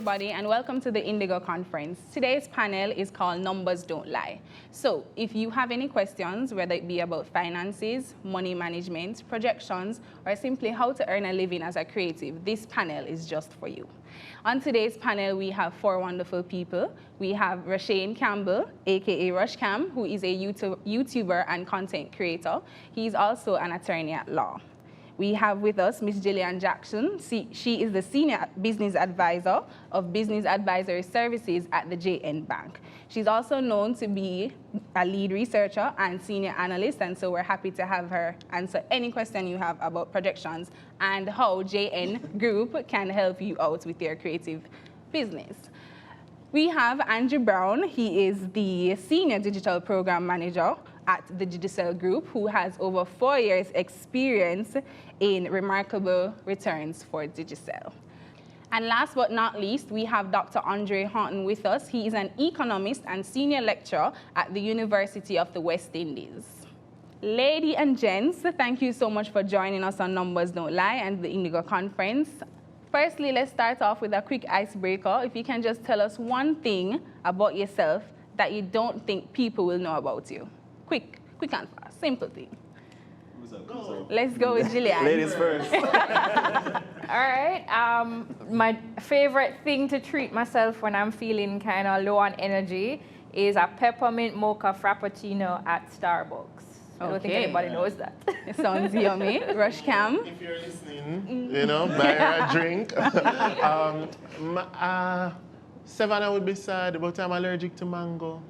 everybody, and welcome to the Indigo Conference. Today's panel is called Numbers Don't Lie. So if you have any questions, whether it be about finances, money management, projections, or simply how to earn a living as a creative, this panel is just for you. On today's panel, we have four wonderful people. We have Rashane Campbell, aka Rushcam, who is a YouTuber and content creator. He's also an attorney at law. We have with us Ms. Jillian Jackson. She is the Senior Business Advisor of Business Advisory Services at the JN Bank. She's also known to be a lead researcher and senior analyst, and so we're happy to have her answer any question you have about projections and how JN Group can help you out with your creative business. We have Andrew Brown. He is the Senior Digital Program Manager at the Digicel Group, who has over 4 years experience in remarkable returns for Digicel. And last but not least, we have Dr. Andre Horton with us. He is an economist and senior lecturer at the University of the West Indies. Ladies and gents, thank you so much for joining us on Numbers Don't Lie and the Indigo Conference. Firstly, let's start off with a quick icebreaker. If you can just tell us one thing about yourself that you don't think people will know about you. Quick and fast, simple thing. Let's go with Jillian. Ladies first. All right. My favorite thing to treat myself when I'm feeling kind of low on energy is a peppermint mocha frappuccino at Starbucks. I don't think anybody knows that. It sounds yummy. Rushcam. If you're listening, buy her a drink. Savannah would be sad, but I'm allergic to mango.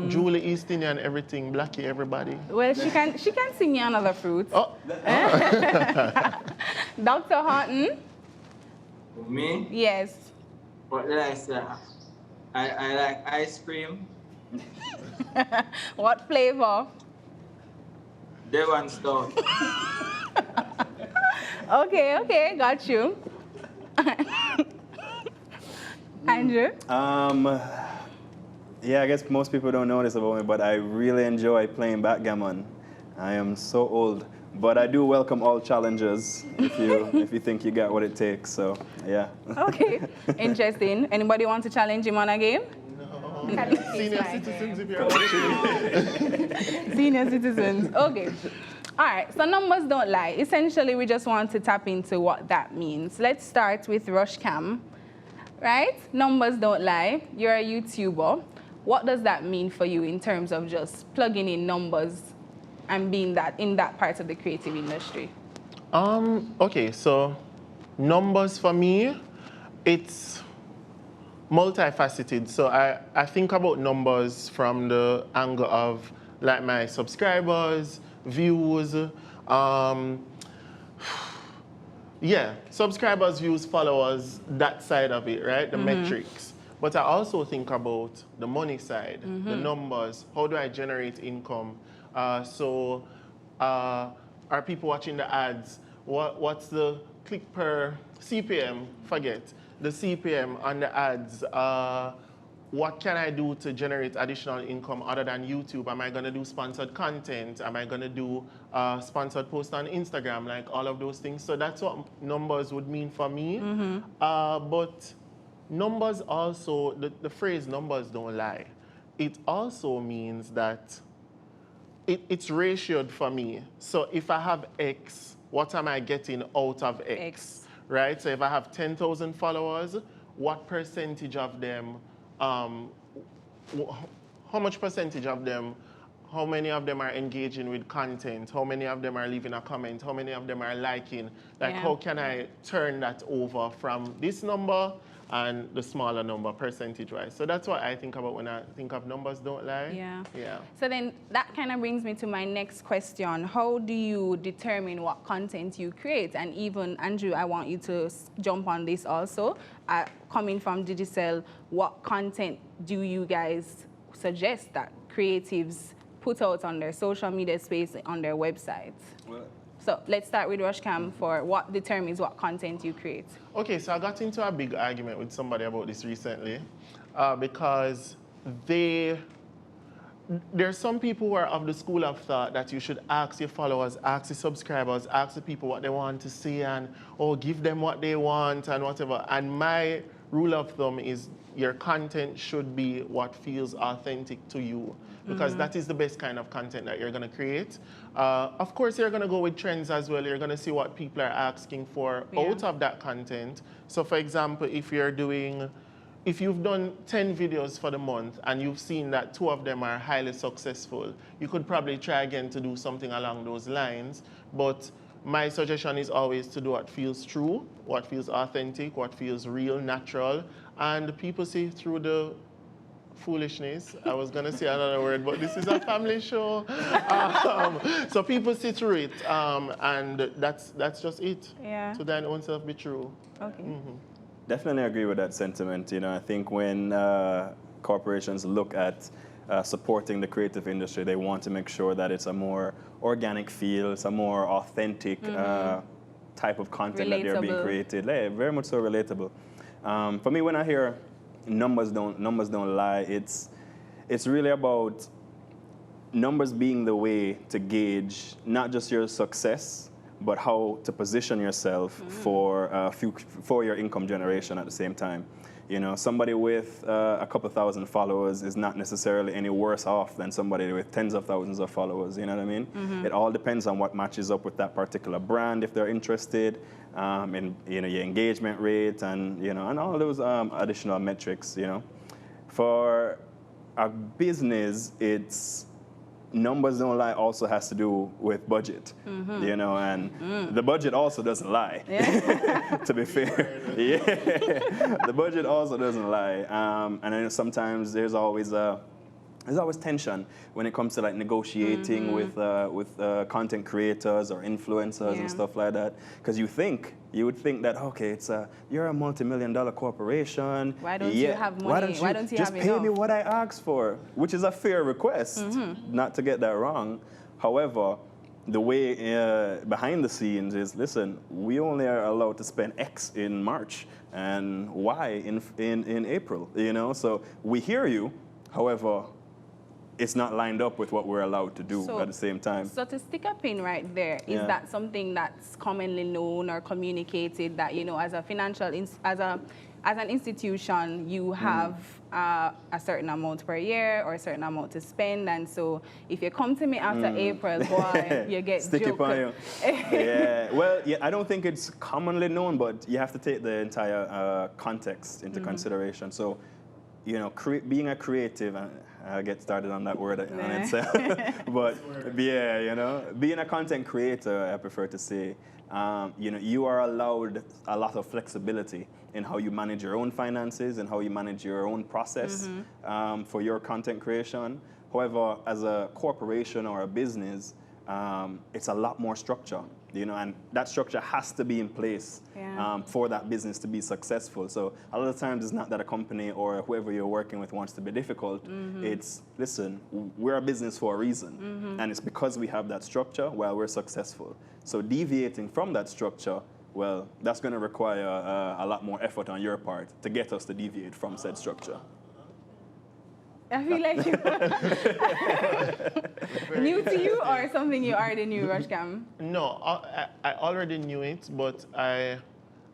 Julie East Indian, everything, Blackie, everybody. Well, she can sing me another fruit. Oh. Dr. Horton? Me? Yes. What did I say? I like ice cream. What flavor? Devon Stout. Okay, got you. Andrew? Yeah, I guess most people don't know this about me, but I really enjoy playing backgammon. I am so old, but I do welcome all challenges if you think you got what it takes. So yeah. Okay, interesting. Anybody want to challenge him on a game? No. Senior citizens, if you're watching. Senior citizens. Okay. All right, so numbers don't lie. Essentially, we just want to tap into what that means. Let's start with Rushcam, right? Numbers don't lie. You're a YouTuber. What does that mean for you in terms of just plugging in numbers and being in that part of the creative industry? Okay, so numbers for me, it's multifaceted. So I think about numbers from the angle of like my subscribers, views, subscribers, views, followers, that side of it, right? The metrics. But I also think about the money side, the numbers. How do I generate income? Are people watching the ads? What's the click per CPM? Forget the CPM on the ads. What can I do to generate additional income other than YouTube? Am I going to do sponsored content? Am I going to do sponsored post on Instagram? Like all of those things. So that's what numbers would mean for me. But numbers also, the phrase numbers don't lie. It also means that it's ratioed for me. So if I have X, what am I getting out of X? Right? So if I have 10,000 followers, what percentage of them, how much percentage of them, how many of them are engaging with content? How many of them are leaving a comment? How many of them are liking? Like, how can I turn that over from this number and the smaller number percentage-wise? So that's what I think about when I think of numbers don't lie. Yeah. So then that kind of brings me to my next question. How do you determine what content you create? And even, Andrew, I want you to jump on this also. Coming from Digicel, what content do you guys suggest that creatives put out on their social media space, on their websites? So let's start with Rushcam for what determines what content you create. Okay, so I got into a big argument with somebody about this recently because there's some people who are of the school of thought that you should ask your followers, ask your subscribers, ask the people what they want to see and give them what they want and whatever. And my rule of thumb is your content should be what feels authentic to you, because that is the best kind of content that you're going to create. Of course, you're going to go with trends as well. You're going to see what people are asking for out of that content. So for example, if you've done 10 videos for the month and you've seen that 2 of them are highly successful, you could probably try again to do something along those lines. But my suggestion is always to do what feels true, what feels authentic, what feels real, natural, and people see through the foolishness. I was gonna say another word, but this is a family show. So people see through it, and that's just it. Yeah. To thine own self be true. Okay. Definitely agree with that sentiment. You know, I think when corporations look at supporting the creative industry, they want to make sure that it's a more organic feel, it's a more authentic type of content that they're being Relatable. created. Yeah, very much so relatable. For me, when I hear numbers don't lie, it's really about numbers being the way to gauge not just your success, but how to position yourself for your income generation at the same time. You know, somebody with a couple thousand followers is not necessarily any worse off than somebody with tens of thousands of followers. You know what I mean? It all depends on what matches up with that particular brand, if they're interested, in your engagement rate, and and all those additional metrics. You know, for a business, it's numbers don't lie also has to do with budget, and the budget also doesn't lie, to be fair. The budget also doesn't lie. And I know sometimes there's always tension when it comes to like negotiating with content creators or influencers and stuff like that, because you would think that, okay, you're a multi-million-dollar corporation. Why don't you have money? Why don't you just have pay enough? me what I asked for, which is a fair request, not to get that wrong. However, the way behind the scenes is, listen, we only are allowed to spend X in March and Y in April, so we hear you. However, it's not lined up with what we're allowed to do at the same time. So to stick a pin right there, is that something that's commonly known or communicated that, as a financial, as an institution, you have a certain amount per year or a certain amount to spend, and so if you come to me after April, boy, you get stick it on you. Well, I don't think it's commonly known, but you have to take the entire context into consideration. So, being a creative, I'll get started on that word on itself. But being a content creator, I prefer to say, you are allowed a lot of flexibility in how you manage your own finances and how you manage your own process for your content creation. However, as a corporation or a business, it's a lot more structure, and that structure has to be in place for that business to be successful. So a lot of times it's not that a company or whoever you're working with wants to be difficult. It's, listen, we're a business for a reason, and it's because we have that structure while we're successful. So deviating from that structure, well, that's going to require a lot more effort on your part to get us to deviate from said structure. I feel like you new to you or something you already knew, Rushcam? No, I already knew it, but I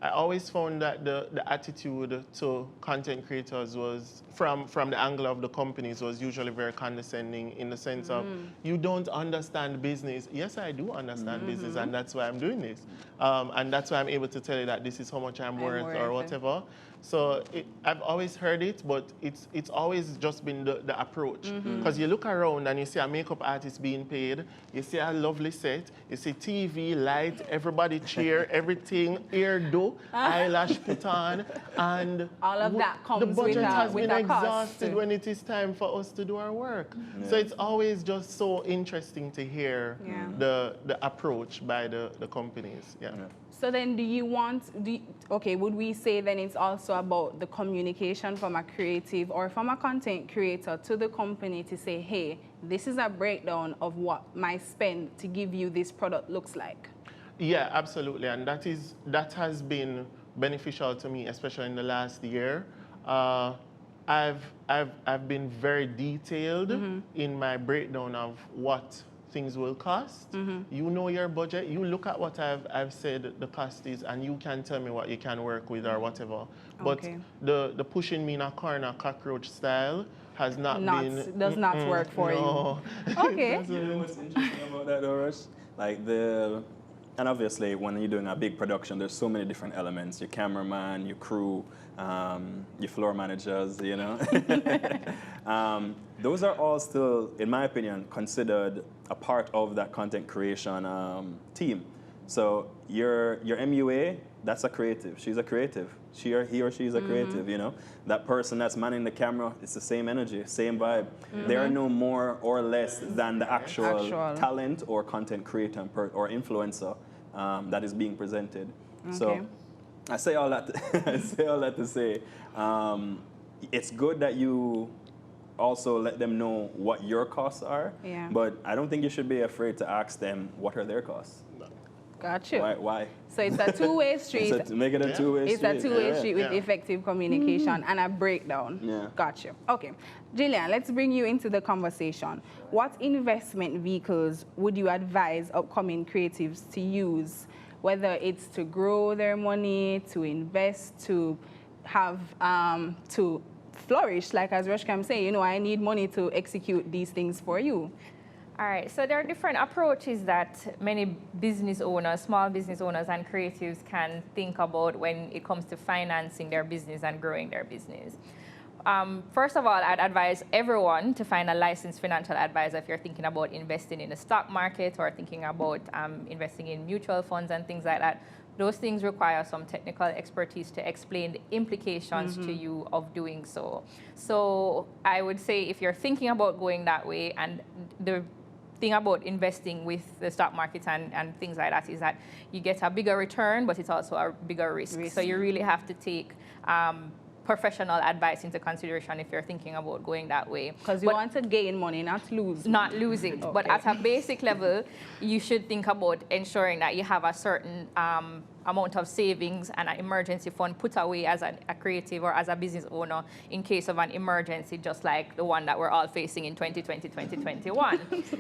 always found that the attitude to content creators was, from the angle of the companies, was usually very condescending, in the sense of, you don't understand business. Yes, I do understand business, and that's why I'm doing this. And that's why I'm able to tell you that this is how much I'm worth or whatever. So I've always heard it, but it's always just been the approach. Because you look around and you see a makeup artist being paid, you see a lovely set, you see TV, light, everybody cheer, everything, hairdo, eyelash put on, and all of that comes the budget has with been a cost. exhausted when it is time for us to do our work. So it's always just so interesting to hear the approach by the companies. So then would we say then it's also about the communication from a creative or from a content creator to the company to say, hey, this is a breakdown of what my spend to give you this product looks like? Yeah, absolutely. And that has been beneficial to me, especially in the last year. I've been very detailed in my breakdown of what things will cost. You know your budget. You look at what I've said the cost is, and you can tell me what you can work with or whatever. But Okay. the pushing me in a corner cockroach style has not been... Does not work for no. you. Okay. You know what's interesting about that, Doris? Like and obviously when you're doing a big production, there's so many different elements. Your cameraman, your crew, your floor managers, you know. Those are all still, in my opinion, considered a part of that content creation team. So your MUA, that's a creative. She's a creative. He or she is a creative, you know. That person that's manning the camera, it's the same energy, same vibe. They are no more or less than the actual talent or content creator or influencer that is being presented. Okay. So I say all that to say it's good that you also let them know what your costs are, but I don't think you should be afraid to ask them what are their costs. Got you. Why? So it's a two-way street. Make it a two-way street. It's a two-way street with effective communication and a breakdown. Yeah. Got you. Okay. Jillian, let's bring you into the conversation. What investment vehicles would you advise upcoming creatives to use, whether it's to grow their money, to invest, to have, to flourish, like as Rushcam say, you know, I need money to execute these things for you. All right, so there are different approaches that many business owners, small business owners and creatives can think about when it comes to financing their business and growing their business. First of all, I'd advise everyone to find a licensed financial advisor if you're thinking about investing in the stock market or thinking about investing in mutual funds and things like that. Those things require some technical expertise to explain the implications to you of doing so. So I would say if you're thinking about going that way, and the thing about investing with the stock market and things like that is that you get a bigger return, but it's also a bigger risk. So you really have to take professional advice into consideration if you're thinking about going that way. Because you want to gain money, not lose. Not lose it. Okay. But at a basic level, you should think about ensuring that you have a certain amount of savings and an emergency fund put away as a creative or as a business owner in case of an emergency, just like the one that we're all facing in 2020, 2021.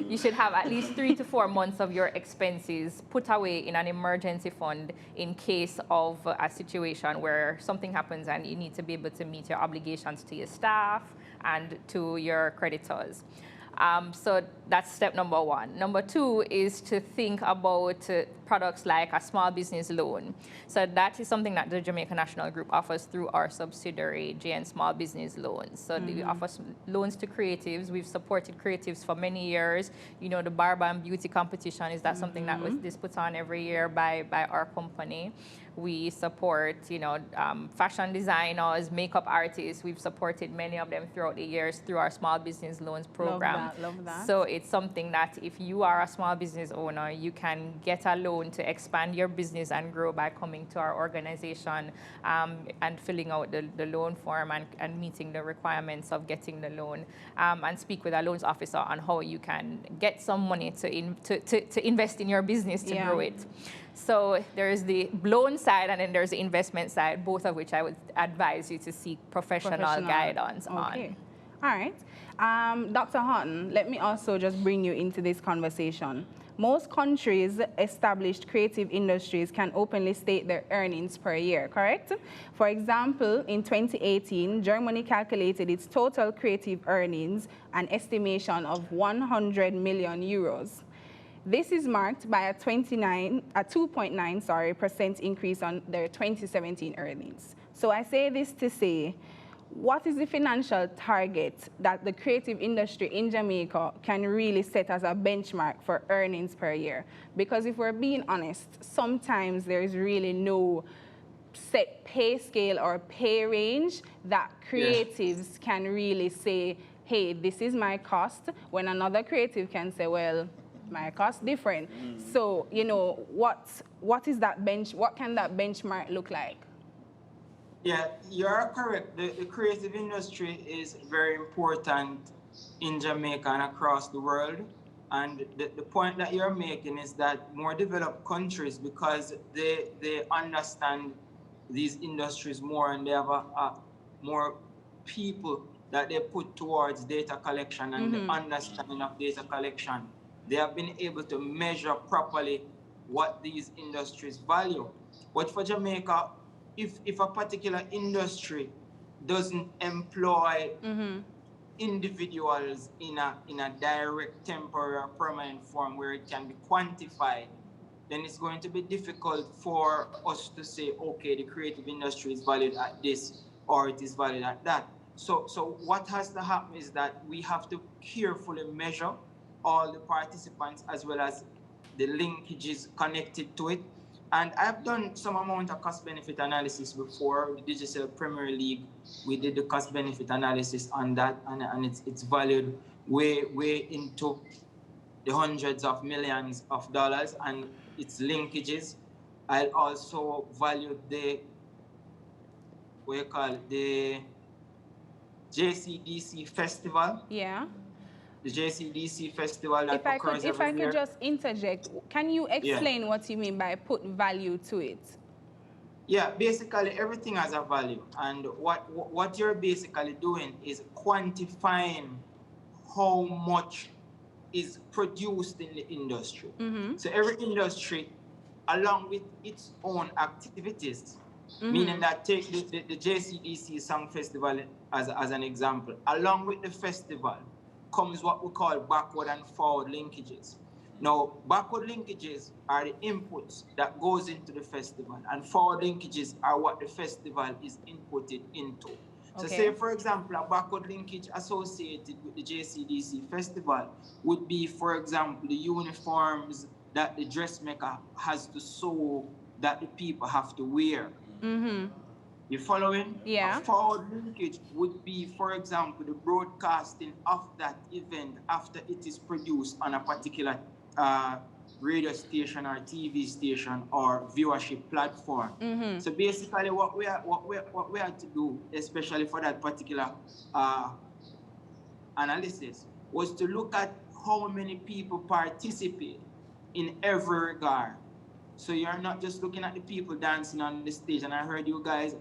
You should have at least 3 to 4 months of your expenses put away in an emergency fund in case of a situation where something happens and you need to be able to meet your obligations to your staff and to your creditors. So that's step number one. Number two is to think about products like a small business loan. So that is something that the Jamaica National Group offers through our subsidiary, JN Small Business Loans. So we offer loans to creatives. We've supported creatives for many years. You know, the Barber and Beauty competition, is that something that is put on every year by our company. We support, you know, fashion designers, makeup artists. We've supported many of them throughout the years through our small business loans program. Love that. So it's something that if you are a small business owner, you can get a loan to expand your business and grow by coming to our organization and filling out the loan form and meeting the requirements of getting the loan, and speak with a loans officer on how you can get some money to invest in your business to grow it. So there's the loan side and then there's the investment side, both of which I would advise you to seek professional guidance on. All right. Dr. Houghton, let me also just bring you into this conversation. Most countries' established creative industries can openly state their earnings per year, correct? For example, in 2018, Germany calculated its total creative earnings, an estimation of 100 million euros. This is marked by a 2.9% increase on their 2017 earnings. So I say this to say, what is the financial target that the creative industry in Jamaica can really set as a benchmark for earnings per year? Because if we're being honest, sometimes there is really no set pay scale or pay range that creatives can really say, hey, this is my cost, when another creative can say, well, my cost different. So, you know, what is that what can that benchmark look like? Yeah, you're correct. The creative industry is very important in Jamaica and across the world. And the point that you're making is that more developed countries, because they understand these industries more and they have a more people that they put towards data collection and the understanding of data collection. they have been able to measure properly what these industries value. But for Jamaica, if a particular industry doesn't employ individuals in a direct, temporary, or permanent form where it can be quantified, then it's going to be difficult for us to say, okay, the creative industry is valued at this or it is valued at that. So what has to happen is that we have to carefully measure all the participants as well as the linkages connected to it. And I've done some amount of cost benefit analysis before. The Digital Premier League, we did the cost benefit analysis on that, and it's valued way into the hundreds of millions of dollars and its linkages. I'll also value the what you call it, the JCDC festival. Yeah. The JCDC festival that occurs If every I year. could just interject, can you explain what you mean by put value to it? Yeah, basically everything has a value, and what you're basically doing is quantifying how much is produced in the industry. So every industry, along with its own activities, meaning that take the JCDC Song Festival as an example, along with the festival comes what we call backward and forward linkages. Now, backward linkages are the inputs that goes into the festival, and forward linkages are what the festival is inputted into. So say, for example, a backward linkage associated with the JCDC festival would be, for example, the uniforms that the dressmaker has to sew that the people have to wear. You following? Yeah. A forward linkage would be, for example, the broadcasting of that event after it is produced on a particular radio station or TV station or viewership platform. So basically, what we had to do, especially for that particular analysis, was to look at how many people participate in every regard. So you're not just looking at the people dancing on the stage. And I heard you guys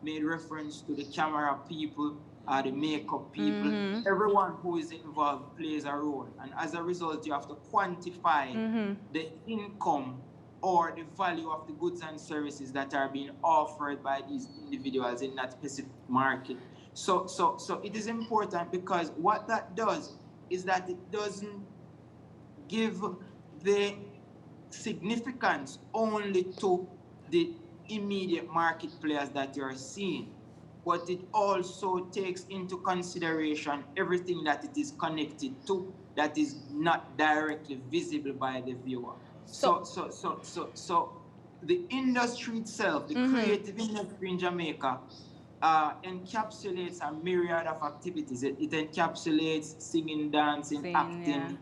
made reference to the camera people, the makeup people. Everyone who is involved plays a role. And as a result, you have to quantify the income or the value of the goods and services that are being offered by these individuals in that specific market. So it is important, because what that does is that it doesn't give the significance only to the immediate market players that you're seeing, but it also takes into consideration everything that it is connected to that is not directly visible by the viewer. So the industry itself, the creative industry in Jamaica, encapsulates a myriad of activities. It encapsulates singing, dancing, acting,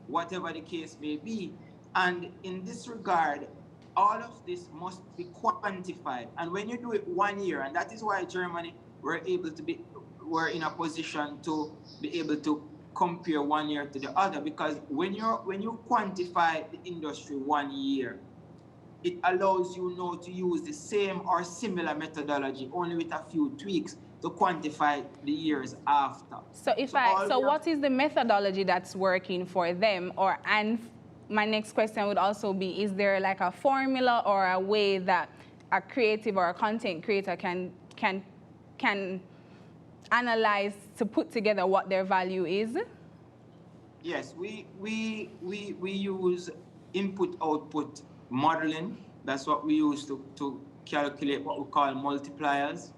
whatever the case may be. And in this regard, all of this must be quantified. And when you do it 1 year, and that is why Germany were in a position to be able to compare 1 year to the other, because when you quantify the industry 1 year, it allows you now to use the same or similar methodology, only with a few tweaks, to quantify the years after. So what is the methodology that's working for them? And my next question would also be, is there like a formula or a way that a creative or a content creator can analyze to put together what their value is? Yes, we use input-output modeling. That's what we use to calculate what we call multipliers.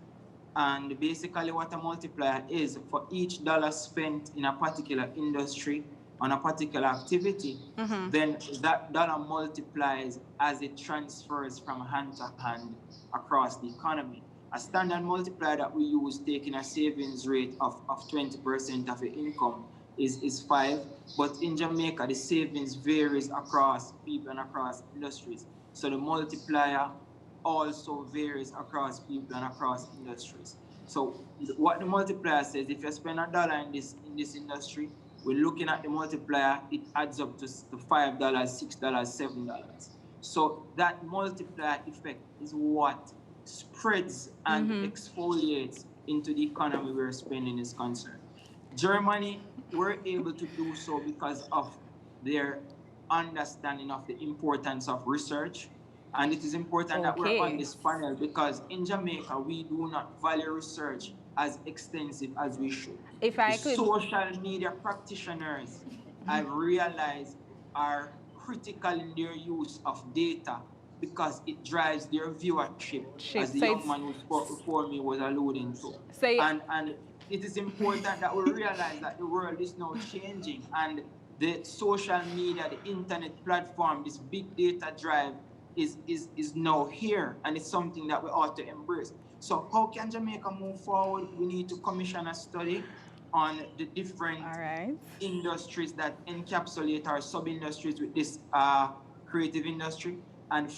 And basically what a multiplier is, for each dollar spent in a particular industry on a particular activity, then that dollar multiplies as it transfers from hand to hand across the economy. A standard multiplier that we use, taking a savings rate of 20% of your income, is 5. But in Jamaica, the savings varies across people and across industries. So the multiplier also varies across people and across industries. So what the multiplier says, if you spend $1 in this industry, we're looking at the multiplier, it adds up to $5, $6, $7. So that multiplier effect is what spreads and exfoliates into the economy where spending is concerned. Germany were able to do so because of their understanding of the importance of research. And it is important that we're on Okay. this panel because in Jamaica, we do not value research as extensive as we should. If The I could, social media practitioners, I've realized, are critical in their use of data because it drives their viewership, as the so young it's, man who spoke before me was alluding to. so yeah, And it is important that we realize that the world is now changing and the social media, the internet platform, this big data drive is now here, and it's something that we ought to embrace. So how can Jamaica move forward? We need to commission a study on the different all right. industries that encapsulate our sub-industries with this creative industry. And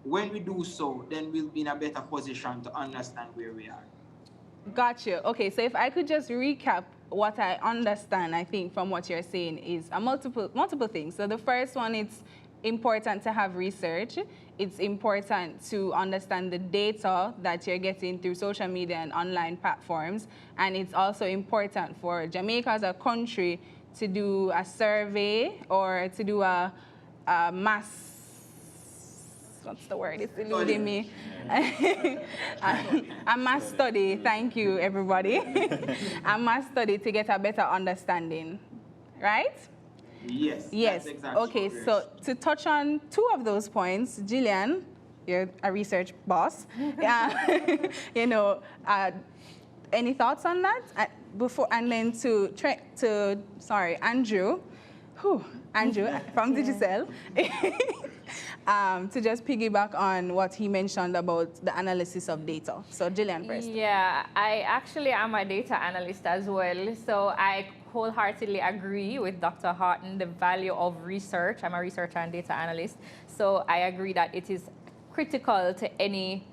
when we do so, then we'll be in a better position to understand where we are. Gotcha. Okay, so if I could just recap what I understand, I think from what you're saying is a multiple things. So the first one, it's important to have research. It's important to understand the data that you're getting through social media and online platforms. And it's also important for Jamaica as a country to do a survey or to do a mass, what's the word? It's eluding me. A mass study, thank you, everybody. A mass study to get a better understanding, right? Yes. Yes. That's exactly Okay, what we're so to touch on two of those points, Gillian, you're a research boss. You know, any thoughts on that? Before, and then Andrew, Andrew from Digicel, to just piggyback on what he mentioned about the analysis of data. So Gillian first. Yeah, I actually am a data analyst as well. So I wholeheartedly agree with Dr. Horton, the value of research. I'm a researcher and data analyst. So I agree that it is critical to any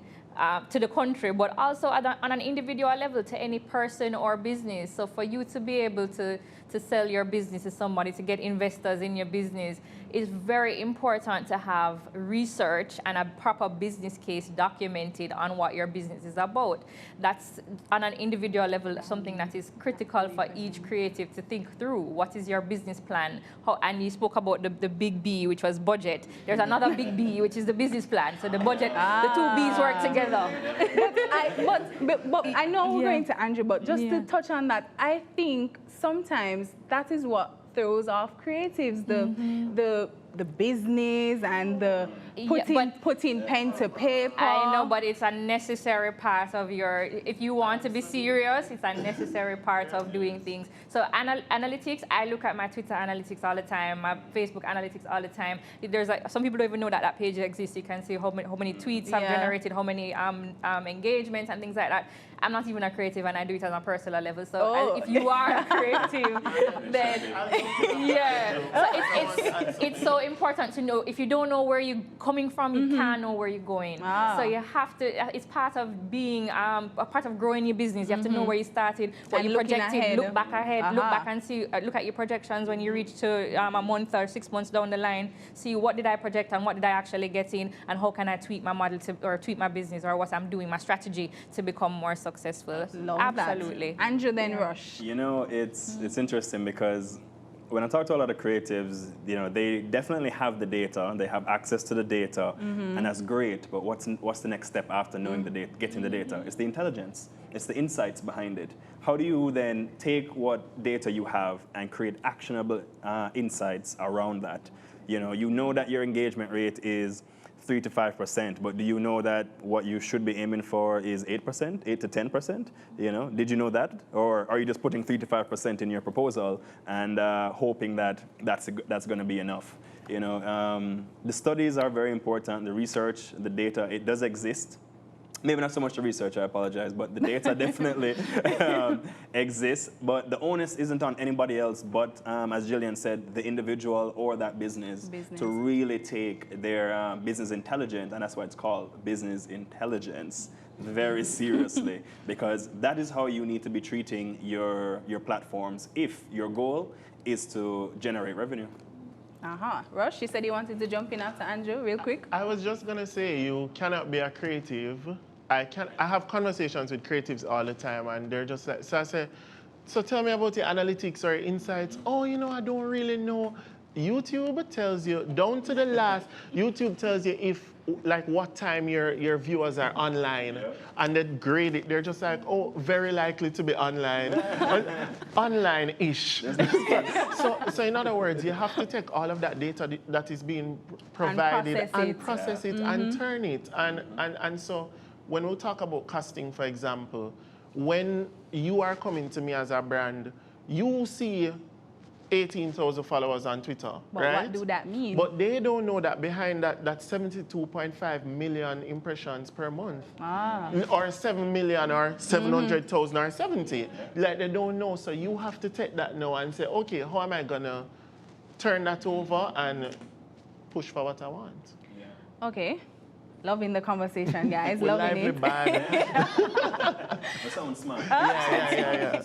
to the country, but also on an individual level to any person or business. So for you to be able to sell your business to somebody, to get investors in your business, it's very important to have research and a proper business case documented on what your business is about. That's on an individual level something that is critical for each creative to think through. What is your business plan? And you spoke about the big B, which was budget. There's another big B, which is the business plan. So the budget, the two B's work together. But I know we're Yeah. going to Andrew, but just to touch on that, I think sometimes that is what throws off creatives, the business and the putting pen to paper. I know, but it's a necessary part of your, if you want to be serious, it's a necessary part of doing things. So analytics, I look at my Twitter analytics all the time, my Facebook analytics all the time. There's some people don't even know that page exists. You can see how many tweets I've generated, how many engagements and things like that. I'm not even a creative and I do it on a personal level. So if you are a creative, then yeah. So it's so important to know, if you don't know where you're coming from, you can't know where you're going. So you have to, it's part of being, a part of growing your business. You have to know where you started, what you projected, look back ahead, look back and see, look at your projections when you reach to a month or 6 months down the line, see what did I project and what did I actually get in, and how can I tweak my model or tweak my business or what I'm doing, my strategy to become more successful. Love Absolutely. That. Andrew, then Rush. You know, it's interesting because when I talk to a lot of creatives, you know, they definitely have the data, they have access to the data, and that's great. But what's the next step after knowing the data, getting the data? It's the intelligence, it's the insights behind it. How do you then take what data you have and create actionable insights around that? You know that your engagement rate is 3 to 5%, but do you know that what you should be aiming for is 8%, 8 to 10%? You know, did you know that, or are you just putting 3 to 5% in your proposal and hoping that that's going to be enough? You know, the studies are very important. The research, the data, it does exist. Maybe not so much the research, I apologize, but the data definitely exists. But the onus isn't on anybody else but, as Gillian said, the individual or that business. to really take their business intelligence, and that's why it's called business intelligence, very seriously. Because that is how you need to be treating your platforms if your goal is to generate revenue. Rush, you said you wanted to jump in after Andrew, real quick. I was just gonna say, you cannot be a creative. I have conversations with creatives all the time, and they're just like, so I say, So tell me about your analytics or insights. Oh, you know, I don't really know. YouTube tells you down to the last. YouTube tells you if like what time your viewers are online, and they grade it. They're just like, oh, very likely to be online, online-ish. So in other words, you have to take all of that data that is being provided and process it and turn it. And so when we talk about costing, for example, when you are coming to me as a brand, you see 18,000 followers on Twitter, but right? what do that mean? But they don't know that behind that 72.5 million impressions per month, or 7 million or 700,000 or 70. Like they don't know, so you have to take that now and say, okay, how am I gonna turn that over and push for what I want? Okay. Loving the conversation, guys. We're Loving it. That sounds smart. Yeah.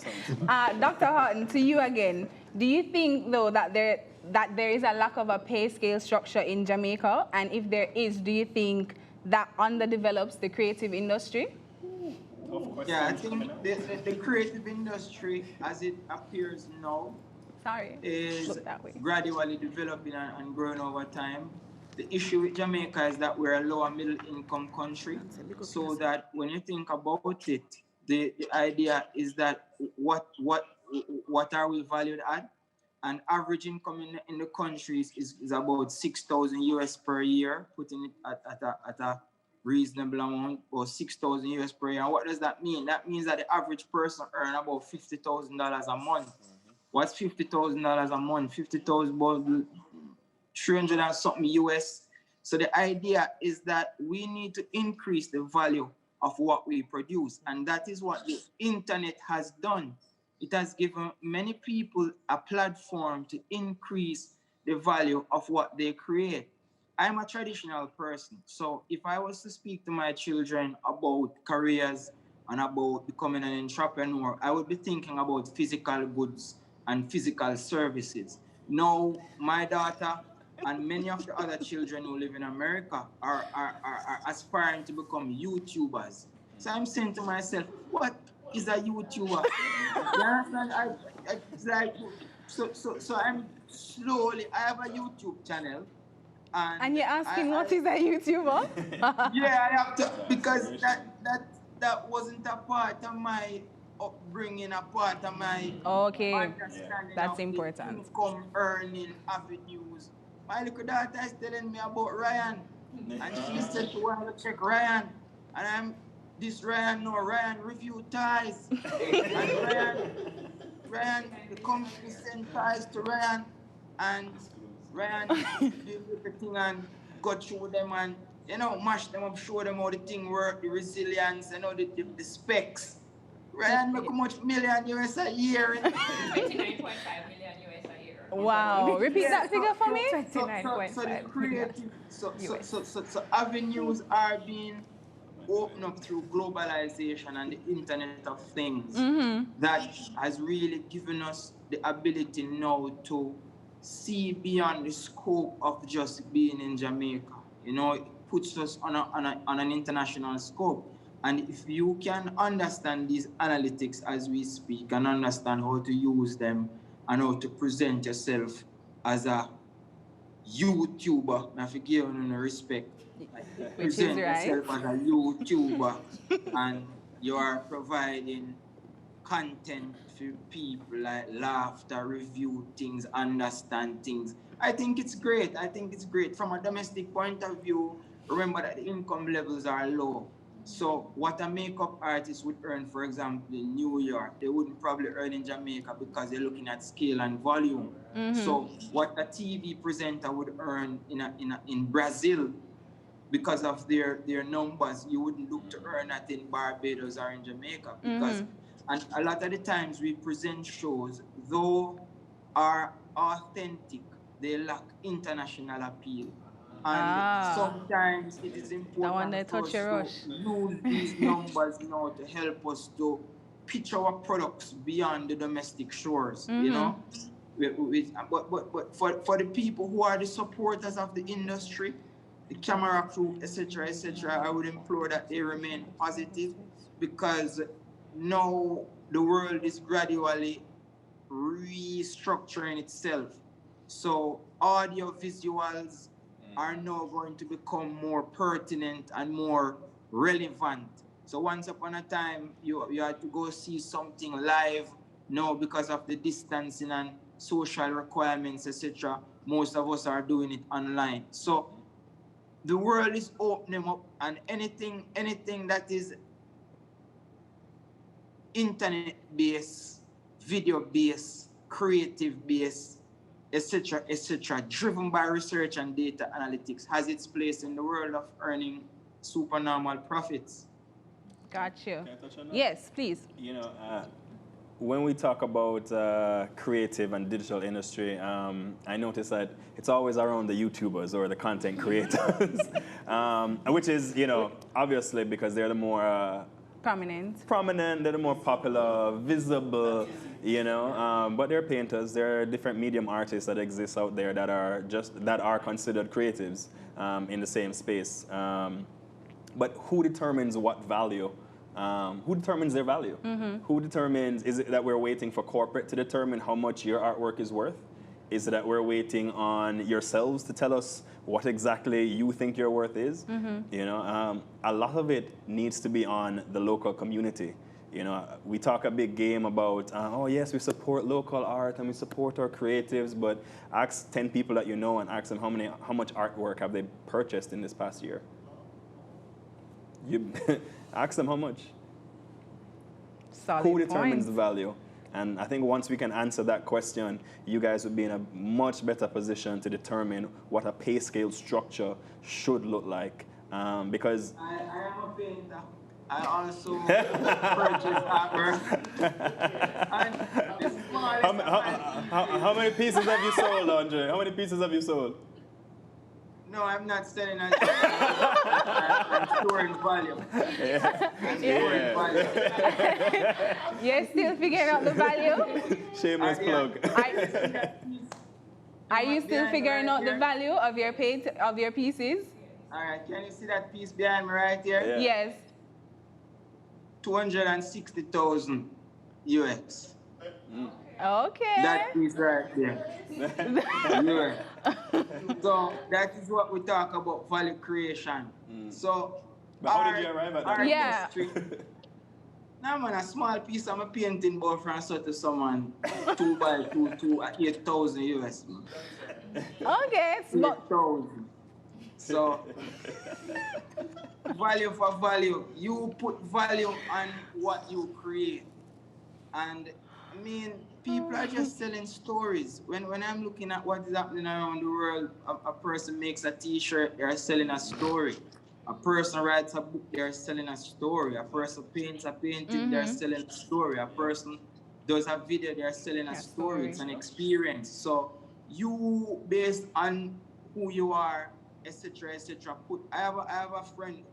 Dr. Houghton, to you again. Do you think, though, that there is a lack of a pay scale structure in Jamaica? And if there is, do you think that underdevelops the creative industry? Yeah, I think the creative industry, as it appears now, is gradually developing and growing over time. The issue with Jamaica is that we're a lower middle income country, so that when you think about it, the idea is that what are we valued at? And average income in the country is about 6,000 US per year, putting it at a reasonable amount, or 6,000 US per year. And what does that mean? That means that the average person earns about $50,000 a month. What's $50,000 a month? 50,000 about 300 and something US. So the idea is that we need to increase the value of what we produce. And that is what the internet has done. It has given many people a platform to increase the value of what they create. I'm a traditional person. So if I was to speak to my children about careers and about becoming an entrepreneur, I would be thinking about physical goods and physical services. Now, my daughter and many of the other children who live in America are aspiring to become YouTubers. So I'm saying to myself, what is a YouTuber? You understand? It's like, so I'm slowly, I have a YouTube channel. And you're asking what is a YouTuber? Yeah, I have to, because that wasn't a part of my upbringing, a part of my understanding. That's of important. The income earning avenues. My little daughter is telling me about Ryan, and she said she wanted to check Ryan, and I'm this Ryan, no, Ryan review ties, and Ryan, the company sent ties to Ryan, and Ryan did everything and got through them and, you know, mash them up, show them how the thing work, the resilience, you know, the specs. Ryan make how much million US a year? 29.5 million US a year. Wow. Repeat that figure for me? 29.5. So the creative, so avenues are being opened up through globalization and the Internet of Things. That has really given us the ability now to see beyond the scope of just being in Jamaica. You know, it puts us on an international scope. And if you can understand these analytics as we speak and understand how to use them and how to present yourself as a YouTuber, I forgive you no respect. Like, present yourself as a YouTuber and you are providing content for people, like laughter, review things, understand things. I think it's great. From a domestic point of view, remember that the income levels are low. So what a makeup artist would earn, for example, in New York, they wouldn't probably earn in Jamaica because they're looking at scale and volume. So what a TV presenter would earn in Brazil, because of their numbers, you wouldn't look to earn that in Barbados or in Jamaica. Because and a lot of the times we present shows, though are authentic, they lack international appeal. And sometimes it is important for us to use these numbers, you know, to help us to pitch our products beyond the domestic shores, you know. But for the people who are the supporters of the industry, the camera crew, etc., I would implore that they remain positive, because now the world is gradually restructuring itself. So audio visuals are now going to become more pertinent and more relevant. So once upon a time, you had to go see something live. Now, because of the distancing and social requirements, etc., most of us are doing it online. So the world is opening up, and anything that is internet-based, video-based, creative-based, etc., driven by research and data analytics, has its place in the world of earning supernormal profits. Got you. Can I touch on that? Yes, please. You know, when we talk about creative and digital industry, I notice that it's always around the YouTubers or the content creators, which is, you know, obviously because they're the more prominent, they're the more popular, visible, you know, but they're painters, there are different medium artists that exist out there that are considered creatives in the same space. But who determines what value? Who determines their value? Who determines, is it that we're waiting for corporate to determine how much your artwork is worth? Is it that we're waiting on yourselves to tell us what exactly you think your worth is? You know, a lot of it needs to be on the local community. You know, we talk a big game about, oh yes, we support local art and we support our creatives, but ask 10 people that you know and ask them how much artwork have they purchased in this past year. You ask them how much. Solid Who determines point. the value? And I think once we can answer that question, you guys would be in a much better position to determine what a pay scale structure should look like. Because I am a painter. I also purchase artwork. And the smallest how many pieces have you sold, Andre? How many pieces have you sold? No, I'm not selling it. I'm storing value. I'm storing value. You're still figuring out the value? Shameless plug. Are you still figuring out the value of your pieces? All right, can you see that piece behind me right here? Yeah. Yes. 260,000 US. Okay. That piece right there. Yeah. So that is what we talk about value creation. So But how did you arrive at that? our Yeah. industry, now man, a small piece of a painting board from to someone 2 by 2 at 8,000 US. Man. Okay. 8,000. So value for value. You put value on what you create. And I mean, people are just selling stories. When I'm looking at what is happening around the world, a person makes a t-shirt, they're selling a story. A person writes a book, they're selling a story. A person paints a painting, they're selling a story. A person does a video, they're selling a story. It's an experience. So you, based on who you are, etc., etc. I have a friend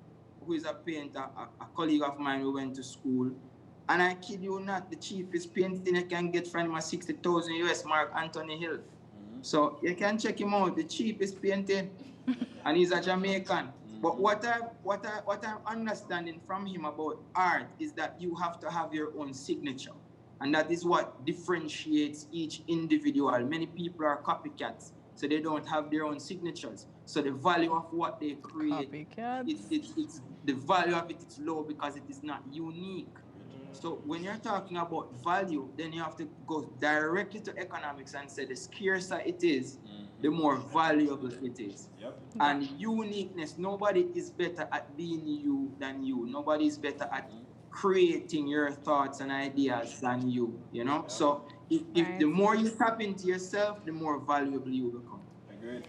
who is a painter, a colleague of mine who went to school. And I kid you not, the cheapest painting you can get from him is 60,000 US, Mark Anthony Hill. So you can check him out, the cheapest painting. And he's a Jamaican. But what I'm understanding from him about art is that you have to have your own signature. And that is what differentiates each individual. Many people are copycats, so they don't have their own signatures. So the value of what they create, it's the value of it is low because it is not unique. So when you're talking about value, then you have to go directly to economics and say the scarcer it is, the more valuable it is. Yep. And uniqueness, nobody is better at being you than you. Nobody is better at creating your thoughts and ideas than you, you know? So if the more you tap into yourself, the more valuable you become. Agreed.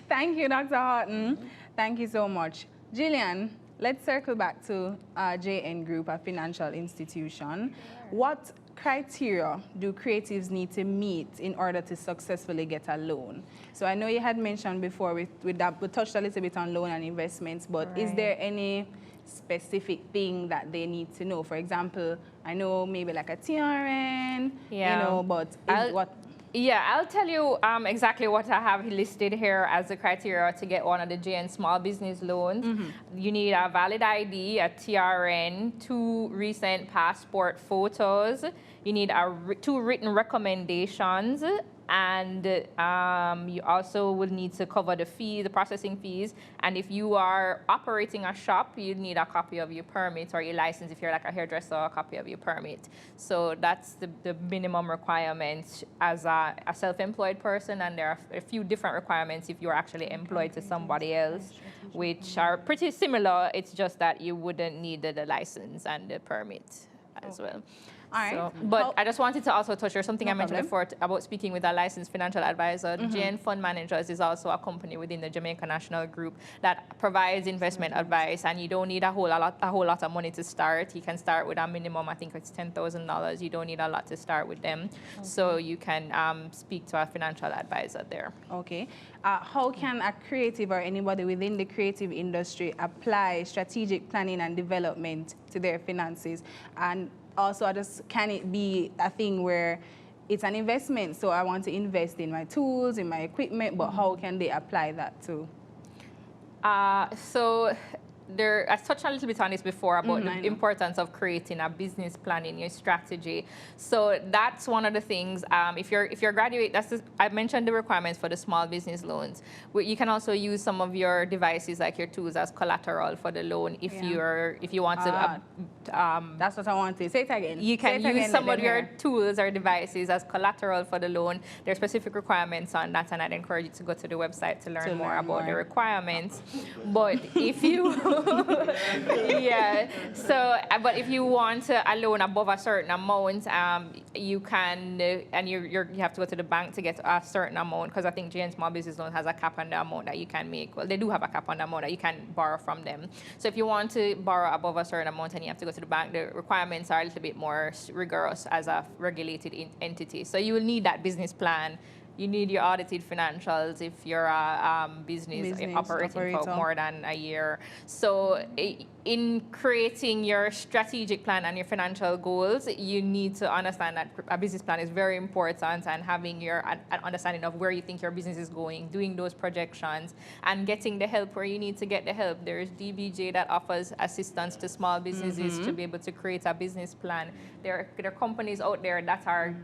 Thank you, Dr. Horton. Thank you so much. Gillian, let's circle back to JN Group, a financial institution. What criteria do creatives need to meet in order to successfully get a loan? So I know you had mentioned before with that, we touched a little bit on loan and investments, but is there any specific thing that they need to know? For example, I know maybe like a TRN, you know, but what? Yeah, I'll tell you exactly what I have listed here as the criteria to get one of the JN small business loans. You need a valid ID, a TRN, 2 recent passport photos. You need 2 written recommendations, and you also will need to cover the fee, the processing fees. And if you are operating a shop, you need a copy of your permit or your license. If you're like a hairdresser, a copy of your permit. So that's the minimum requirements as a self-employed person. And there are a few different requirements if you're actually employed to somebody else, which are pretty similar. It's just that you wouldn't need the license and the permit as well. All right. So, but I just wanted to also touch on something No I mentioned problem. before about speaking with a licensed financial advisor. JN Fund Managers is also a company within the Jamaica National Group that provides investment advice, and you don't need a whole lot of money to start. You can start with a minimum, I think it's $10,000. You don't need a lot to start with them, so you can speak to a financial advisor there. Okay. How can a creative or anybody within the creative industry apply strategic planning and development to their finances? And also, can it be a thing where it's an investment, so I want to invest in my tools, in my equipment, but how can they apply that too? I touched a little bit on this before about the importance of creating a business plan in your strategy. So that's one of the things. If you're graduate, I mentioned the requirements for the small business loans. You can also use some of your devices, like your tools, as collateral for the loan. If you want to, that's what I want to say it again. you can use some of your tools or devices as collateral for the loan. There are specific requirements on that, and I'd encourage you to go to the website to learn more about the requirements. But if you but if you want a loan above a certain amount, you can, and you have to go to the bank to get a certain amount, because I think JN Small Business Loan has a cap on the amount that you can make. Well, they do have a cap on the amount that you can borrow from them. So if you want to borrow above a certain amount and you have to go to the bank, the requirements are a little bit more rigorous as a regulated entity. So you will need that business plan. You need your audited financials if you're a business operating for more than a year. So in creating your strategic plan and your financial goals, you need to understand that a business plan is very important, and having an understanding of where you think your business is going, doing those projections, and getting the help where you need to get the help. There's DBJ that offers assistance to small businesses to be able to create a business plan. There are companies out there that are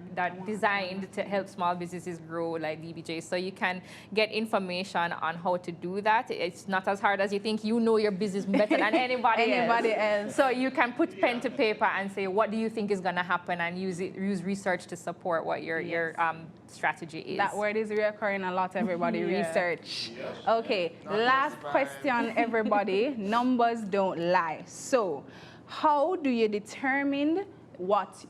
designed to help small businesses grow, like DBJ. So you can get information on how to do that. It's not as hard as you think. You know your business better than anybody else. So you can put pen to paper and say, what do you think is going to happen, and use research to support what your strategy is. That word is reoccurring a lot, everybody. Research. Okay, last question, everybody. Numbers don't lie. So how do you determine what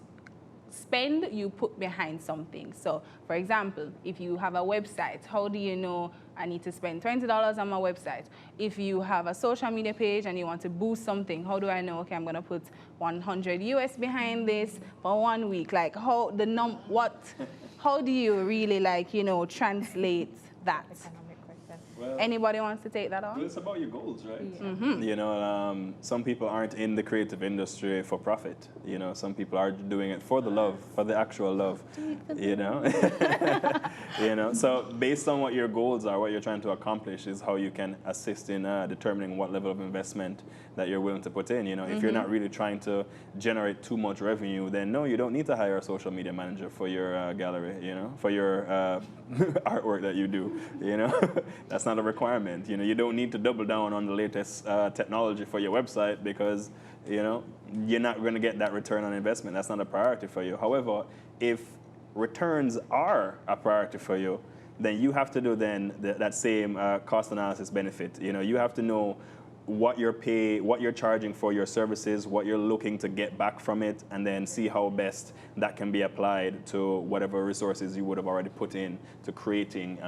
spend you put behind something? So, for example, if you have a website, how do you know I need to spend $20 on my website? If you have a social media page and you want to boost something, how do I know, okay, I'm going to put 100 US behind this for 1 week? Like, how do you really, translate that? Well, anybody wants to take that on? Well, it's about your goals, right? You know, some people aren't in the creative industry for profit. You know, some people are doing it for the love, for the actual love. You know, So based on what your goals are, what you're trying to accomplish, is how you can assist in determining what level of investment that you're willing to put in. You know, if you're not really trying to generate too much revenue, then no, you don't need to hire a social media manager for your gallery. You know, for your artwork that you do. You know, that's not a requirement. You know, you don't need to double down on the latest technology for your website, because, you know, you're not going to get that return on investment. That's not a priority for you. However, if returns are a priority for you, then you have to do that same cost analysis benefit. You know, you have to know what you're charging for your services, what you're looking to get back from it, and then see how best that can be applied to whatever resources you would have already put in to creating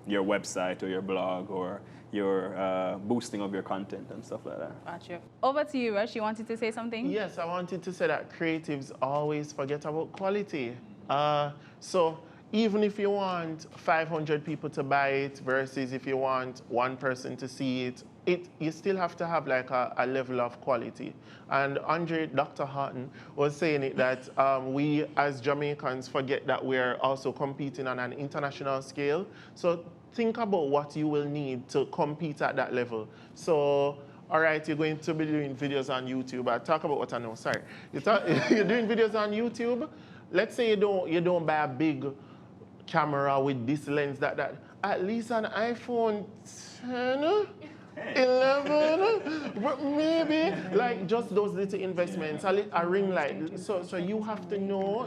your website or your blog or your boosting of your content and stuff like that. Gotcha. Over to you, Rush. You wanted to say something? Yes, I wanted to say that creatives always forget about quality. So even if you want 500 people to buy it versus if you want one person to see it you still have to have like a level of quality. And Dr. Houghton was saying it that we as Jamaicans forget that we're also competing on an international scale. So think about what you will need to compete at that level. So, all right, you're going to be doing videos on YouTube. I'll talk about what I know, sorry. You're doing videos on YouTube. Let's say you don't buy a big camera with this lens, that. At least an iPhone 10, 11, but maybe like just those little investments, a ring light. So you have to know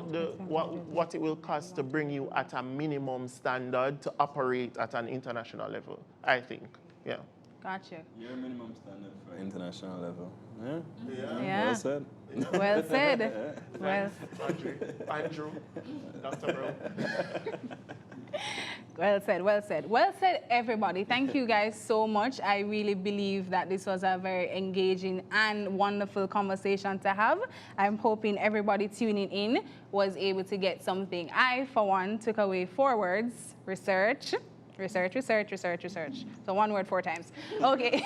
what it will cost to bring you at a minimum standard to operate at an international level, I think. Yeah. Gotcha. Your minimum standard for international level. Yeah. Well said. Well said. Well, Andrew, Dr. Brown. well said, well said. Well said, everybody. Thank you guys so much. I really believe that this was a very engaging and wonderful conversation to have. I'm hoping everybody tuning in was able to get something. I, for one, took away 4 words: research. Research, research, research, research. So 1 word 4 times. Okay.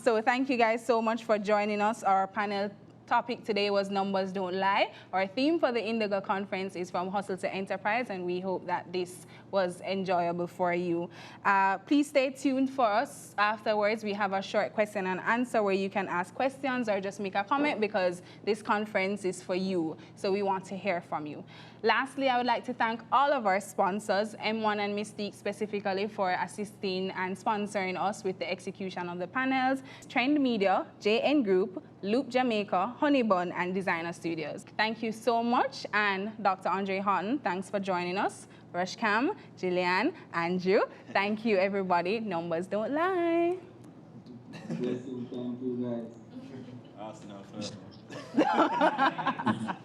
So thank you guys so much for joining us. Our panel topic today was Numbers Don't Lie. Our theme for the Indigo Conference is From Hustle to Enterprise, and we hope that this was enjoyable for you. Please stay tuned for us. Afterwards, we have a short question and answer where you can ask questions or just make a comment, because this conference is for you. So we want to hear from you. Lastly, I would like to thank all of our sponsors, M1 and Mystique specifically, for assisting and sponsoring us with the execution of the panels, Trend Media, JN Group, Loop Jamaica, Honeybun, and Designer Studios. Thank you so much, and Dr. Andre Houghton, thanks for joining us. Rushcam, Jillian, Andrew, thank you, everybody. Numbers don't lie. Blessing, thank you, guys. Arsenal forever.